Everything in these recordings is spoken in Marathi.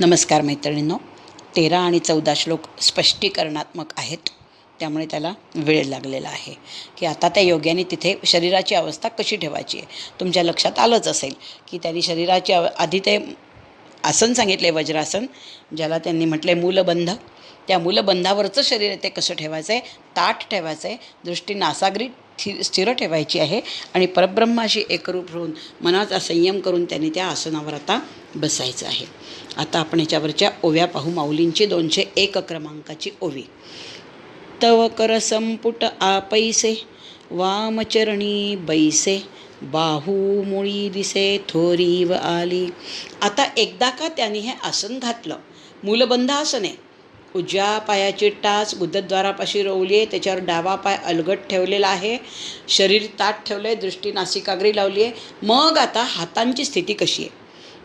नमस्कार मैत्रिणींनो. 13 आणि 14 श्लोक स्पष्टीकरणात्मक आहेत, त्यामुळे त्याला वेळ लागलेला आहे की आता त्या योग्याने तिथे शरीराची अवस्था कशी ठेवायची आहे. तुमच्या लक्षात आलंच असेल की त्यांनी शरीराची आधी ते आसन सांगितले, वज्रासन, ज्याला त्यांनी म्हटले मूलबंध. त्या मूलबंधावरचं शरीर ते कसं ठेवायचं आहे, ताठ ठेवायचं आहे, दृष्टी नासाग्री स्थिर ठेवायची आहे आणि परब्रह्माशी एकरूप होऊन मनाचा संयम करून त्यांनी त्या आसनावर आता बसायचं आहे. आता आपण याच्यावरच्या ओव्या पाहू. माऊलींची 201 क्रमांकाची ओवी. तव कर संपुट आपैसे, वामचरणी बैसे, बाहू मुळी दिसे थोरीव आली. आता एकदा का त्यांनी हे आसन घातलं, मूलबंध आसन आहे. उजव्या पायाची टाच बुद्धद्वारापाशी रोवली आहे, त्याच्यावर डावा पाय अलगट ठेवलेला आहे, शरीर ताठ ठेवलं आहे, दृष्टी नासिकाग्री लावली आहे. मग आता हातांची स्थिती कशी आहे.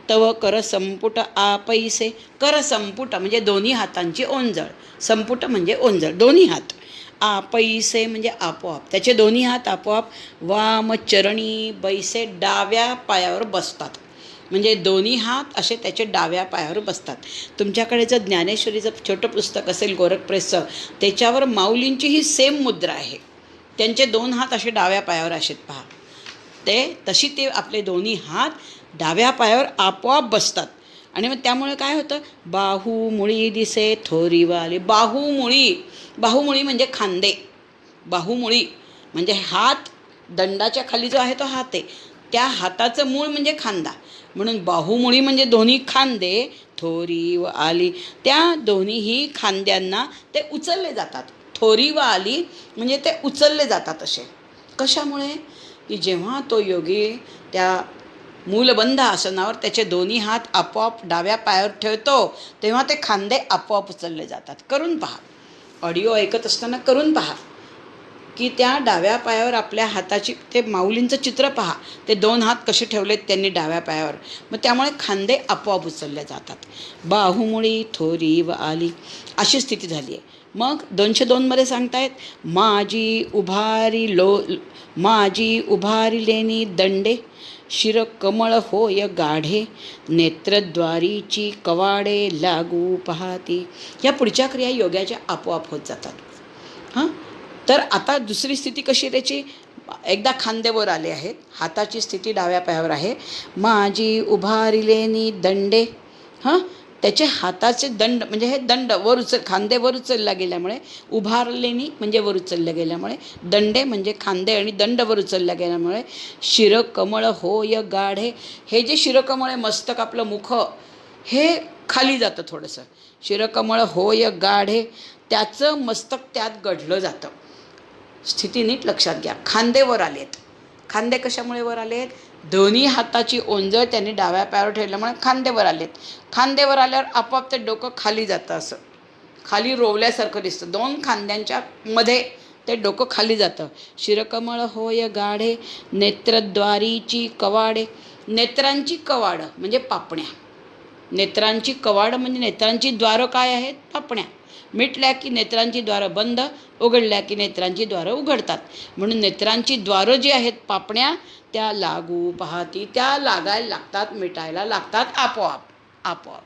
तव कर संपुट आपैसे. कर संपुट म्हणजे दोन्ही हातांची ओंजळ, संपुट म्हणजे ओंजळ, दोन्ही हात. आपैसे म्हणजे आपोआप, त्याचे दोन्ही हात आपोआप. वामचरणी बैसे, डाव्या पायावर बसतात, म्हणजे दोन्ही हात असे त्याचे डाव्या पायावर बसतात. तुमच्याकडे जर ज्ञानेश्वरीचं छोटं पुस्तक असेल गोरख प्रेसचं, त्याच्यावर माऊलींची ही सेम मुद्रा आहे. त्यांचे 2 हात असे डाव्या पायावर असेत पहा, तशी ते आपले दोन्ही हात डाव्या पायावर आपोआप बसतात. आणि मग त्यामुळे काय होतं, बाहू मुळी दिसे थोरीवाली. बाहुमुळी म्हणजे खांदे. बाहुमुळी म्हणजे हात, दंडाच्या खाली जो आहे तो हात आहे, त्या हाताचं मूळ म्हणजे खांदा, म्हणून बाहुमुळी म्हणजे दोन्ही खांदे. थोरी व आली, त्या दोन्हीही खांद्यांना ते उचलले जातात. थोरी व आली म्हणजे ते उचलले जातात. असे कशामुळे, की जेव्हा तो योगी त्या मूलबंध आसनावर त्याचे दोन्ही हात आपोआप डाव्या पायावर ठेवतो, तेव्हा ते खांदे आपोआप उचलले जातात. करून पहा, ऑडिओ ऐकत असताना करून पहा की त्या डाव्या पायावर आपल्या हाताची, ते माऊलींचं चित्र पहा, ते 2 हात कसे ठेवलेत त्यांनी डाव्या पायावर, मग त्यामुळे खांदे आपोआप उचलले जातात. बाहुमुळी थोरी व आली, अशी स्थिती झाली आहे. मग 202 सांगतायत, माझी उभारी लेनी दंडे, शिर कमळ होय गाढे, नेत्रद्वारीची कवाडे लागू पाहती. या पुढच्या क्रिया योग्याच्या आपोआप होत जातात. तर आता दुसरी स्थिती कशी त्याची, एकदा खांदेवर आले आहेत, हाताची स्थिती डाव्या पायावर आहे. माझी उभारिलेनी दंडे, त्याचे हाताचे दंड म्हणजे हे दंड वर खांदे वर उचलला गेल्यामुळे, उभारलेनी म्हणजे वर उचलल्या गेल्यामुळे, दंडे म्हणजे खांदे आणि दंड वर उचलल्या गेल्यामुळे, शिरकमळ होय गाढे. हे जे शिरकमळ आहे, मस्तक आपलं मुख हे खाली जातं थोडंसं. शिरकमळ होय गाढे, त्याचं मस्तक त्यात गढलं जातं. स्थिती नीट लक्षात घ्या. खांदे वर आलेत. खांदे कशामुळे वर आलेत, दोन्ही हाताची ओंजळ त्यांनी डाव्या पायावर ठेवल्यामुळे खांदेवर आलेत. खांदेवर आल्यावर आपोआप ते डोकं खाली जातं, असं खाली रोवल्यासारखं दिसतं. 2 खांद्यांच्या मध्ये ते डोकं खाली जातं. शिरकमळ होय गाढे, नेत्रद्वारीची कवाडे. नेत्रांची कवाड म्हणजे पापण्या. नेत्रांची कवाड म्हणजे नेत्रांची द्वारं काय आहेत, पापण्या. मिटल्या की नेत्रांची द्वारं बंद, उघडल्या की नेत्रांची द्वारं उघडतात. म्हणून नेत्रांची द्वारं जी आहेत, पापण्या, त्या लागू पाहती, त्या लागायला लागतात, मिटायला लागतात आपोआप.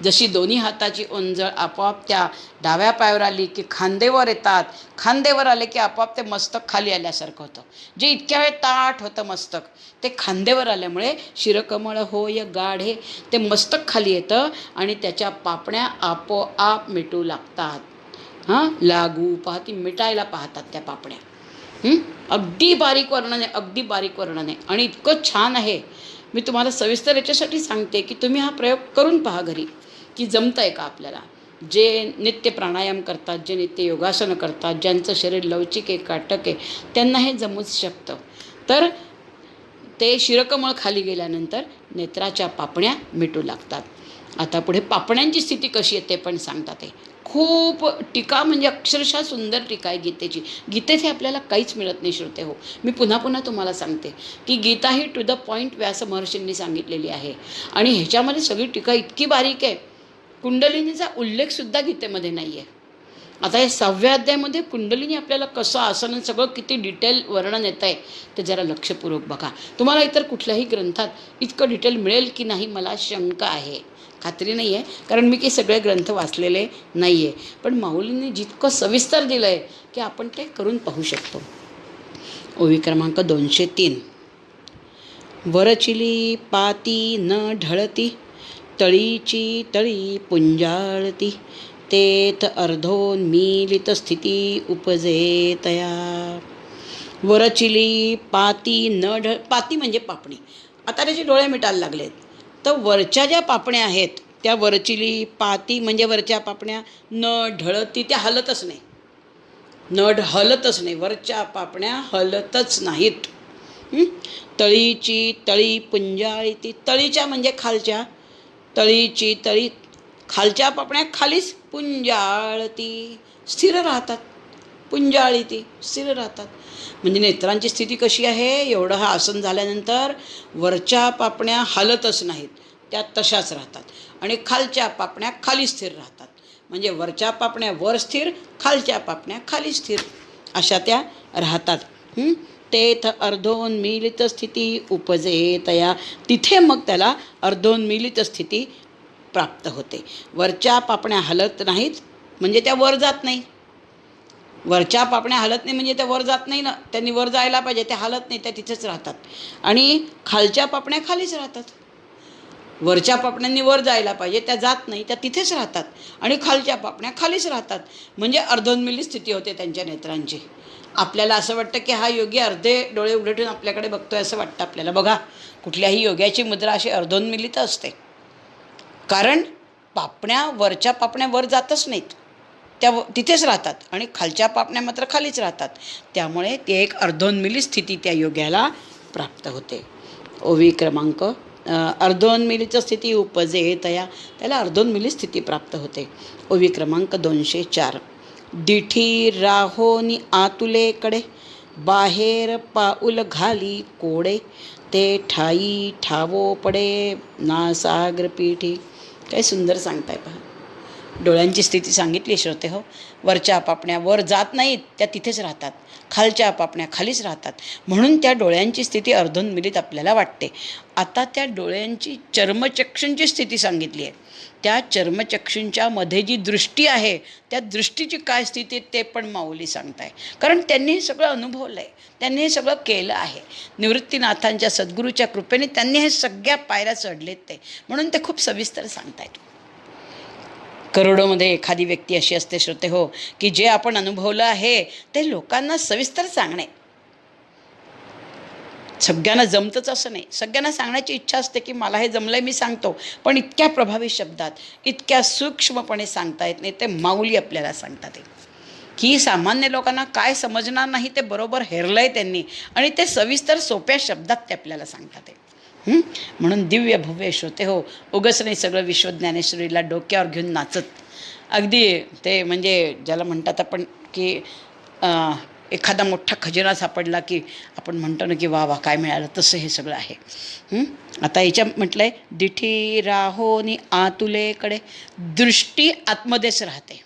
जशी दोन्ही हाताची ओंजळ आपोआप त्या डाव्या पायावर आली की खांदेवर येतात, खांदेवर आले की आपोआप ते मस्तक खाली आल्यासारखं होतं. जे इतक्या वेळ ताठ होतं मस्तक, ते खांदेवर आल्यामुळे शिरकमळ होय गाढे, ते मस्तक खाली येतं आणि त्याच्या पापण्या आपोआप मिटू लागतात. लागू पाहती, मिटायला पाहतात त्या पापण्या. अगदी बारीक वर्णन आहे आणि इतकं छान आहे. मी तुम्हाला सविस्तर याच्यासाठी सांगते की तुम्ही हा प्रयोग करून पहा घरी, की जमतं आहे का आपल्याला. जे नित्य प्राणायाम करतात, जे नित्य योगासनं करतात, ज्यांचं शरीर लवचिक आहे, काटक आहे, त्यांना हे जमूच शकतं. तर ते शिरकमळ खाली गेल्यानंतर नेत्राच्या पापण्या मिटू लागतात. आता पुढे पापण्यांची स्थिती कशी आहे ते पण सांगतात. ते खूप टीका म्हणजे अक्षरशः सुंदर टीका आहे गीतेची. गीतेत हे आपल्याला काहीच मिळत नाही श्रोते हो. मी पुन्हा तुम्हाला सांगते की गीता ही टू द पॉईंट व्यास महर्षींनी सांगितलेली आहे आणि ह्याच्यामध्ये सगळी टीका इतकी बारीक आहे, कुंडलिनीचा उल्लेखसुद्धा गीतेमध्ये नाही आहे. आता या 6व्या अध्यायामध्ये कुंडलिनी आपल्याला कसं आसन सगळं किती डिटेल वर्णन येत आहे ते जरा लक्षपूर्वक बघा. तुम्हाला इतर कुठल्याही ग्रंथात इतकं डिटेल मिळेल की नाही मला शंका आहे, खात्री नाही आहे, कारण मी काही सगळे ग्रंथ वाचलेले नाही आहे. पण माऊलींनी जितकं सविस्तर दिलं आहे की आपण ते करून पाहू शकतो. ओवी क्रमांक 203. वरचिली पाती न ढळती, तळीची तळी पुंजाळती, तेथ अर्धोन्मीलित स्थिती उपजे तया. वरचिली पाती न पाती म्हणजे पापणी. आता त्याचे डोळे मिटायला लागलेत, तर वरच्या ज्या पापण्या आहेत त्या वरचिली पाती म्हणजे वरच्या पापण्या न ढळती, त्या हलतच नाही, हलतच नाही, वरच्या पापण्या हलतच नाहीत. तळीची तळी पुंजाळीती, तळीच्या म्हणजे खालच्या, तळीची तळी खालच्या पापण्या खालीच पुंजाळती स्थिर राहतात, पुंजाळीती स्थिर राहतात. म्हणजे नेत्रांची स्थिती कशी आहे, एवढं हा आसन झाल्यानंतर वरच्या पापण्या हलतच नाहीत, त्या तशाच राहतात, आणि खालच्या पापण्या खाली स्थिर राहतात. म्हणजे वरच्या पापण्या वर स्थिर, खालच्या पापण्या खाली स्थिर, अशा त्या राहतात. तेथ अर्धोन्मीलित स्थिती उपजे तया, तिथे मग त्याला अर्धोन्मीलित स्थिती प्राप्त होते. वरच्या पापण्या हलत नाहीत म्हणजे त्या वर जात नाही, वरच्या पापण्या हलत नाही म्हणजे त्या वर जात नाही ना, त्यांनी वर जायला पाहिजे, त्या हलत नाही, त्या तिथेच राहतात. आणि खालच्या पापण्या खालीच राहतात. वरच्या पापण्यांनी वर जायला पाहिजे, त्या जात नाही, त्या तिथेच राहतात, आणि खालच्या पापण्या खालीच राहतात. म्हणजे अर्धोन्मिलित स्थिती होते त्यांच्या नेत्रांची. आपल्याला असं वाटतं की हा योगी अर्धे डोळे उघडून आपल्याकडे बघतोय असं वाटतं आपल्याला. बघा, कुठल्याही योग्याची मुद्रा अशी अर्धोन्मिलित असते, कारण पापण्या वरच्या पापण्या वर जातच नाहीत, त्या तिथेच राहतात, आणि खालच्या पापण्या मात्र खालीच राहतात. त्यामुळे ते एक अर्धोन्मिलित स्थिती त्या योग्याला प्राप्त होते. ओवी क्रमांक अर्धोन्मिलित स्थिती उपजे तया, त्याला अर्धोन्मिलित स्थिती प्राप्त होते. ओवी क्रमांक 204. दिठी राहोनी आतुलेकडे, बाहेर पाऊल घाली कोडे, ते ठाई ठावो पडे नासाग्र पीठी. काय सुंदर सांगताय पहा. डोळ्यांची स्थिती सांगितली श्रोते हो. वरच्या पापण्या वर जात नाहीत, त्या तिथेच राहतात, खालच्या पापण्या खालीच राहतात, म्हणून त्या डोळ्यांची स्थिती अर्धोन्मिलित आपल्याला वाटते. आता त्या डोळ्यांची चर्मचक्षूंची स्थिती सांगितली आहे. त्या चर्मचक्षूंच्या मध्ये जी दृष्टी आहे त्या दृष्टीची काय स्थिती ते पण माऊली सांगताय, कारण त्यांनी हे सगळं अनुभवलं आहे, त्यांनी हे सगळं केलं आहे. निवृत्तीनाथांच्या सद्गुरूच्या कृपेने त्यांनी हे सगळ्या पायऱ्या चढलेत ते, म्हणून ते खूप सविस्तर सांगतायत. करोडोमध्ये एखादी व्यक्ती अशी असते श्रोते हो, की जे आपण अनुभवलं आहे ते लोकांना सविस्तर सांगणे. सगळ्यांना जमतंच असं नाही, सगळ्यांना सांगण्याची इच्छा असते की मला हे जमलंय मी सांगतो, पण इतक्या प्रभावी शब्दात इतक्या सूक्ष्मपणे सांगता येत नाही. ते माऊली आपल्याला सांगतात की सामान्य लोकांना काय समजणार नाही ते बरोबर हेरलंय त्यांनी, आणि ते सविस्तर सोप्या शब्दात ते आपल्याला सांगतात. म्हणून दिव्य भव्य श्रोते हो, उगच नाही सगळं विश्वज्ञानेश्वरीला डोक्यावर घेऊन नाचत, अगदी ते म्हणजे ज्याला म्हणतात आपण की एखादा मोठा खजिना सापडला की आपण म्हणतो ना की वा वा काय मिळालं, तसं हे सगळं आहे. आता याच्या म्हटलं आहे दिठी राहोनी आतुलेकडे, दृष्टी आतमध्येच राहते,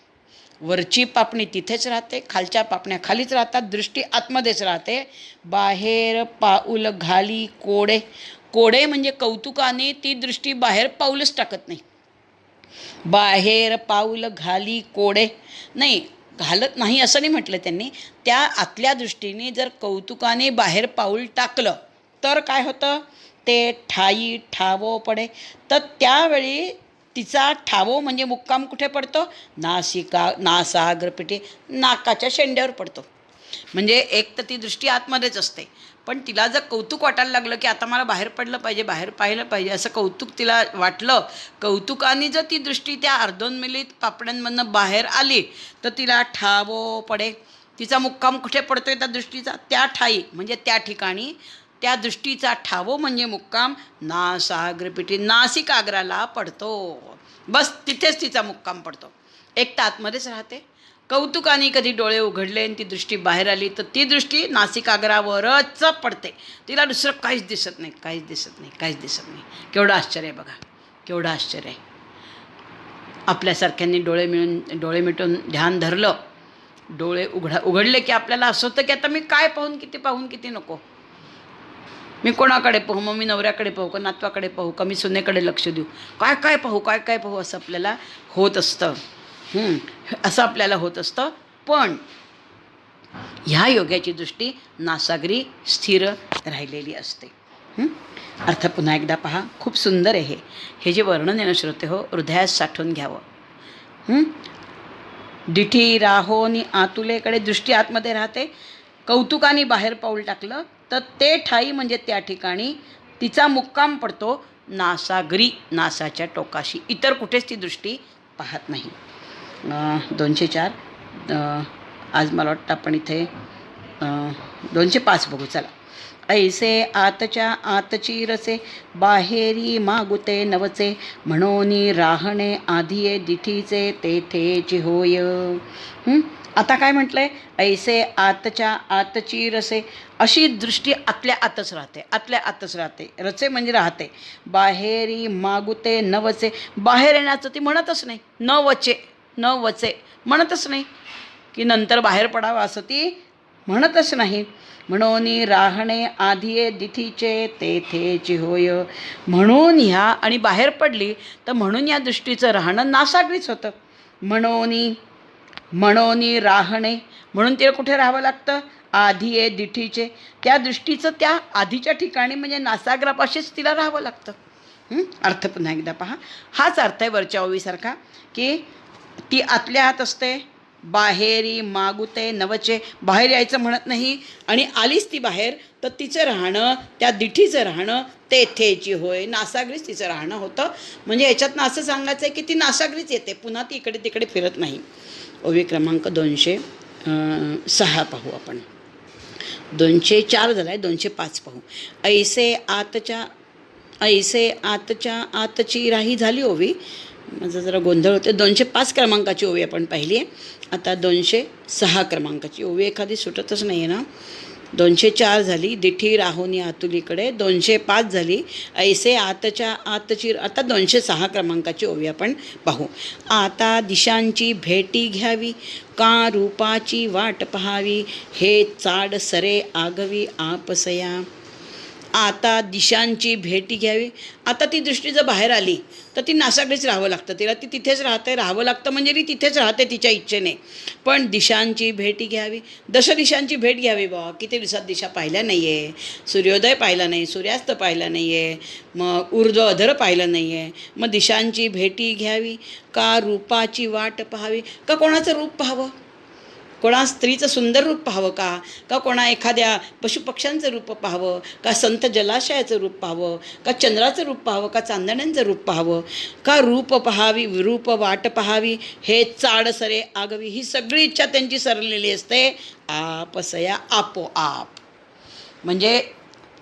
वरची पापणी तिथेच राहते, खालच्या पापण्या खालीच राहतात, दृष्टी आतमध्येच राहते. बाहेर पाऊल घाली कोडे, कोडे म्हणजे कौतुकाने ती दृष्टी बाहेर पाऊलच टाकत नाही. बाहेर पाऊल घाली कोडे, नाही घालत नाही असं नाही म्हटलं त्यांनी, त्या आतल्या दृष्टीने जर कौतुकाने बाहेर पाऊल टाकलं तर काय होतं, ते ठाई ठावो पडे, तर त्यावेळी तिचा ठावो म्हणजे मुक्काम कुठे पडतो, नासाग्रपिठी, नाकाच्या शेंड्यावर पडतो. म्हणजे एक तर ती दृष्टी आतमध्येच असते, पण तिला जर कौतुक वाटायला लागलं की आता मला बाहेर पडलं पाहिजे, बाहेर पाहिलं पाहिजे, असं कौतुक तिला वाटलं, कौतुकाने जर ती दृष्टी त्या अर्धोन्मिलित पापण्यांमधनं बाहेर आली तर तिला ठावो पडे. तिचा मुक्काम कुठे पडतोय त्या दृष्टीचा, त्या ठाई म्हणजे त्या ठिकाणी, त्या दृष्टीचा ठावो म्हणजे मुक्काम नासाग्रपिठी, नासिकाग्राला पडतो. बस तिथेच तिचा मुक्काम पडतो. एक तर आतमध्येच राहते, कौतुकाने कधी डोळे उघडले आणि ती दृष्टी बाहेर आली तर ती दृष्टी नासिकाग्रावरच पडते, तिला दुसरं काहीच दिसत नाही, काहीच दिसत नाही, काहीच दिसत नाही. केवढं आश्चर्य आहे बघा, केवढं आश्चर्य आहे. आपल्यासारख्यांनी डोळे मिटून ध्यान धरलं डोळे उघडले की आपल्याला असं होतं की आता मी काय पाहून किती नको. मी कोणाकडे पाहू, मग मी नवऱ्याकडे पाहू का नातवाकडे पाहू का मी सुनेकडे लक्ष देऊ, काय पाहू असं आपल्याला होत असतं. असं आपल्याला होत असतं. पण ह्या योग्याची दृष्टी नासागरी स्थिर राहिलेली असते. अर्थ पुन्हा एकदा पहा, खूप सुंदर आहे हे जे वर्णन आहे ना श्रोते हो, हृदयात साठवून घ्यावं. दिठी राहोनी आतुलेकडे दृष्टी आतमध्ये राहते. कौतुकाने बाहेर पाऊल टाकलं तर ते ठाई म्हणजे त्या ठिकाणी तिचा मुक्काम पडतो नासागरी, नासाच्या टोकाशी. इतर कुठेच ती दृष्टी पाहत नाही. 204. आज मला वाटतं आपण इथे 205 बघू. चला. ऐसे आतच्या आतची रसे बाहेरी मागुते नवचे म्हणोनी राहणे आधिये दिठीचे तेथेची होय. आता काय म्हटलंय? ऐसे आतच्या आतची रसे, अशी दृष्टी आतल्या आतच राहते. रचे म्हणजे राहते. बाहेरी मागुते नवचे, बाहेर येण्याचं ती म्हणतच नाही. न वचे म्हणतच नाही की नंतर बाहेर पडावं असं ती म्हणतच नाही. म्हणून राहणे आधिये दिठीचे तेथेची होय. म्हणून ह्या आणि बाहेर पडली तर म्हणून या दृष्टीचं राहणं नासागरीच होतं. म्हणून राहणे, म्हणून तिला कुठे राहावं लागतं? आधिये दिठीचे, त्या दृष्टीचं त्या आधीच्या ठिकाणी म्हणजे नासागरापाशीच तिला राहावं लागतं. अर्थ पुन्हा एकदा पहा. हाच अर्थ आहे वरच्या ओवीसारखा की ती आतल्या आत असते. बाहेरी मागुते नवचे, बाहेर यायचं म्हणत नाही. आणि आलीच ती बाहेर तर तिचं राहणं, त्या दिठीचं राहणं तेथेची होय, नासागरीच तिचं राहणं होतं. म्हणजे याच्यातनं असं सांगायचं आहे की ती नासागरीच येते, पुन्हा ती इकडे तिकडे फिरत नाही. ओवी क्रमांक 206 पाहू आपण. 204 झाला आहे, 205 पाहू. ऐसे आतच्या आतची राही झाली ओवी. माझं जरा गोंधळ होते. 205 क्रमांकाची ओवी आपण पाहिली आहे. आता 206 क्रमांकाची ओवी एखादी सुटतच नाही आहे ना. 204 झाली दिठी राहोनी आतुलीकडे. 205 झाली ऐसे आतच्या आतची. आता 206 क्रमांकाची ओवी आपण पाहू. आता दिशांची भेटी घ्यावी का रूपाची वाट पहावी हे चाड सरे आगवी आपसया. आता दिशांची भेटी घ्यावी. आता ती दृष्टी जर बाहेर आली तर ती नासागडीच राहावं लागतं. तिला ती तिथेच राहावं लागतं म्हणजे ती तिथेच राहते तिच्या इच्छेने. पण दिशांची भेटी घ्यावी, दशदिशांची भेट घ्यावी. बाबा किती दिवसात दिशा पाहिल्या नाही आहे, सूर्योदय पाहिला नाही, सूर्यास्त पाहिला नाही आहे, मग ऊर्ध्व अधर पाहिलं नाही आहे. मग दिशांची भेटी घ्यावी का रूपाची वाट पाहावी, का कोणाचं रूप पाहावं, कोणा स्त्रीचं सुंदर रूप पाहावं का कोणा एखाद्या पशुपक्ष्यांचं रूप पाहावं, का संत जलाशयाचं रूप पाहावं, का चंद्राचं रूप पाहावं, का चांदण्यांचं रूप पाहावं, का रूप पाहावी रूप वाट पाहावी हे चाड सरे आगवी. ही सगळी इच्छा त्यांची सरलेली असते आपसया, आपोआप. म्हणजे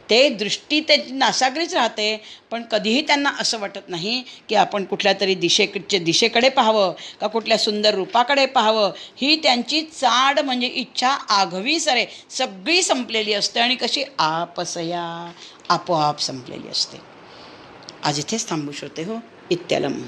ते दृष्टी ते नासागरीच राहते. पण कधीही त्यांना असं वाटत नाही की आपण कुठल्या तरी दिशेकडे पाहावं का कुठल्या सुंदर रूपाकडे पाहावं. ही त्यांची चाड म्हणजे इच्छा आघवी सरे सगळी संपलेली असते. आणि कशी? आपसया, आपोआप संपलेली असते. आज इथेच थांबू श्रोते हो. इत्यालम.